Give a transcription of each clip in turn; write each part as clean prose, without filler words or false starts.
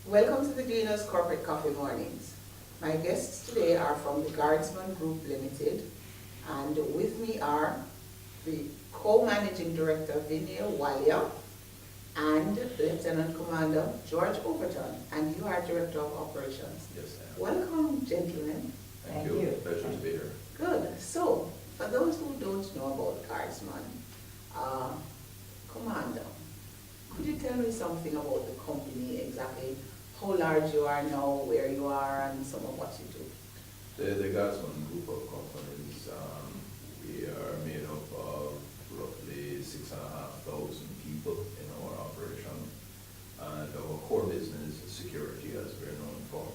Welcome to the Gleaners Corporate Coffee Mornings. My guests today are from the Guardsman Group Limited, and with me are the co-managing director Vinay Walia and Lieutenant Commander George Overton, and you are director of operations. Yes, I am. Welcome, gentlemen. Thank you. Pleasure to be here. Good. So, for those who don't know about Guardsman, Commander, could you tell me something about the company, exactly how large you are now, where you are, and some of what you do? The Guardsman group of companies, we are made up of roughly 6,500 people in our operation. And our core business is security, as we're known for.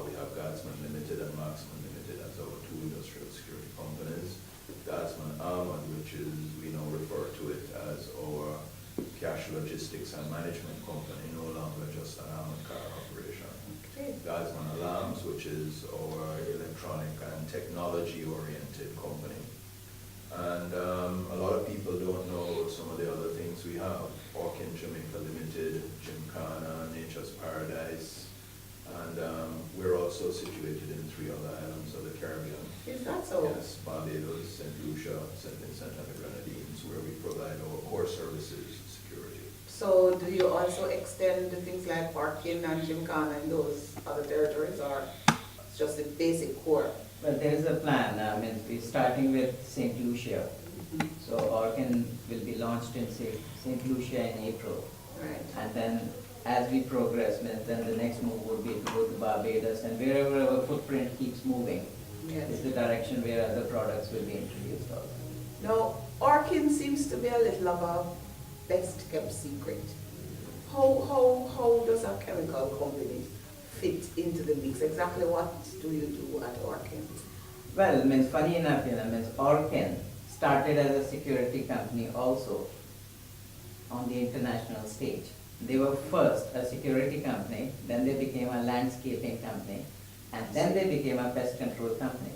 We have Guardsman Limited and Marksman Limited as our two industrial security companies. Guardsman Armored, which is, we now refer to it as our cash logistics and management company, no longer just an armored car operation. Okay. Guardsman Alarms, which is our electronic and technology-oriented company. And a lot of people don't know some of the other things we have. Overton Jamaica Limited, Gymkhana, Nature's Paradise, and we're also situated in 3 other islands of the Caribbean. Is that so? Yes, Barbados, St. Lucia, St. Vincent and the Grenadines, where we provide our core services, security. So do you also extend the things like Overton and Gymkhana in those other territories, or it's just the basic core? Well, there is a plan. We're starting with St. Lucia. So Overton will be launched in St. Lucia in April. Right. And then as we progress, then the next move would be to go to Barbados, and wherever our footprint keeps moving Yes. is the direction where other products will be introduced also. Now, Overton seems to be a little of a best kept secret. How does a chemical company fit into the mix? Exactly what do you do at Overton? Well, funny enough, Overton started as a security company also on the international stage. They were first a security company, then they became a landscaping company, and then they became a pest control company.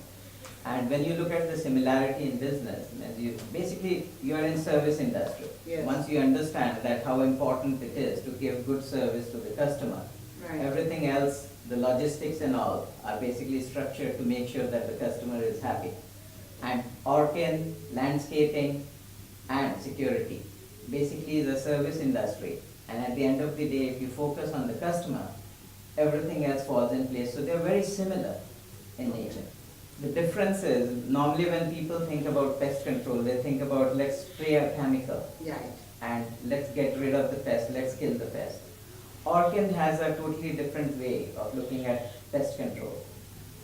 And when you look at the similarity in business, you are in service industry. Yes. Once you understand that how important it is to give good service to the customer, Right. everything else, the logistics and all, are basically structured to make sure that the customer is happy. And Overton, landscaping and security basically is a service industry. And at the end of the day, if you focus on the customer, everything else falls in place. So they're very similar in nature. The difference is, normally when people think about pest control, they think about let's spray a chemical Yeah. and let's get rid of the pest, let's kill the pest. Overton has a totally different way of looking at pest control.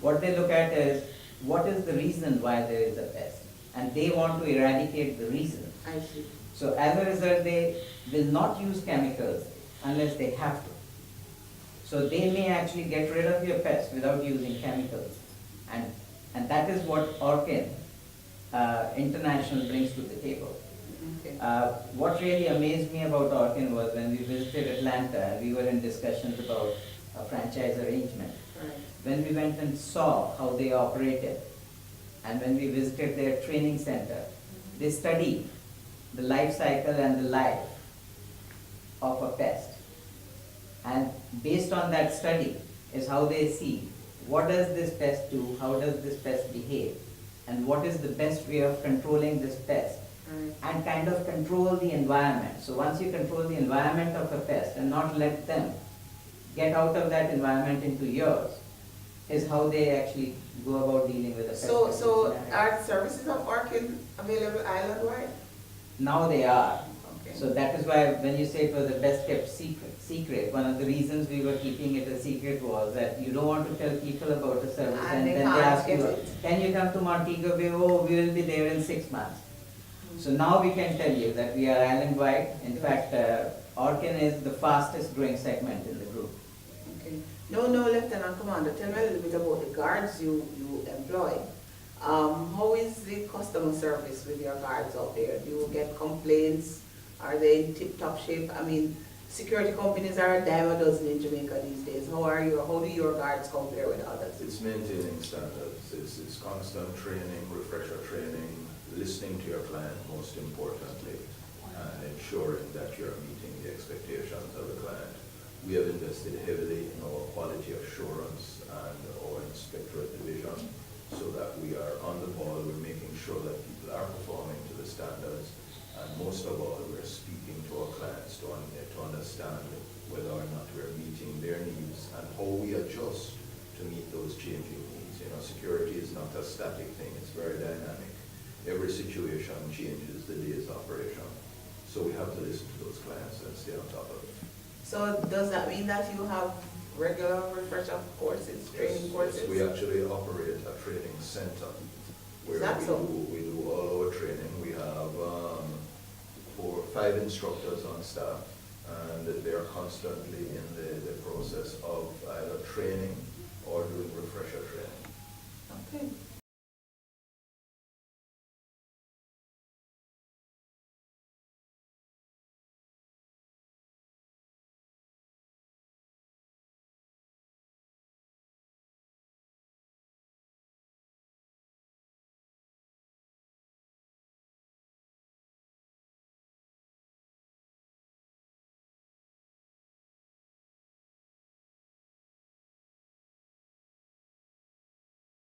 What they look at is, what is the reason why there is a pest? And they want to eradicate the reason. I see. So as a result, they will not use chemicals unless they have to. So they may actually get rid of your pest without using chemicals. And that is what Overton International brings to the table. Okay. What really amazed me about Overton was when we visited Atlanta and we were in discussions about a franchise arrangement. Right. When we went and saw how they operated, and when we visited their training center, they study the life cycle and the life of a pest. And based on that study is how they see what does this pest do, how does this pest behave, and what is the best way of controlling this pest, Right. and kind of control the environment. So once you control the environment of a pest and not let them get out of that environment into yours, is how they actually go about dealing with a pest. So control. are services of Overton available island-wide? Now they are. Okay. So that is why when you say it was the best kept secret, one of the reasons we were keeping it a secret was that you don't want to tell people about a service And they then can't they ask get you, it. can you come to Montego Bay? Oh, we will be there in 6 months. So now we can tell you that we are island-wide. In fact, Overton is the fastest growing segment in the group. Okay. No, Lieutenant Commander, tell me a little bit about the guards you employ. How is the customer service with your guards out there? Do you get complaints? Are they in tip-top shape? I mean, security companies are a dime a dozen in Jamaica these days. How do your guards compare with others? It's maintaining standards. It's constant training, refresher training, listening to your client most importantly, and ensuring that you're meeting the expectations of the client. We have invested heavily in our quality assurance and our inspectorate division so that we are on the ball. We're making sure that people are performing to the standards. And most of all, we're speaking to our clients to understand whether or not we're meeting their needs and how we adjust to meet those changing needs. You know, security is not a static thing, it's very dynamic. Every situation changes the day's operation. So we have to listen to those clients and stay on top of it. So does that mean that you have regular refresher courses, training courses? Yes, we actually operate a training center where Is that so? we do all our training. We have 5 instructors on staff, and they're constantly in the process of either training or doing refresher training. Okay.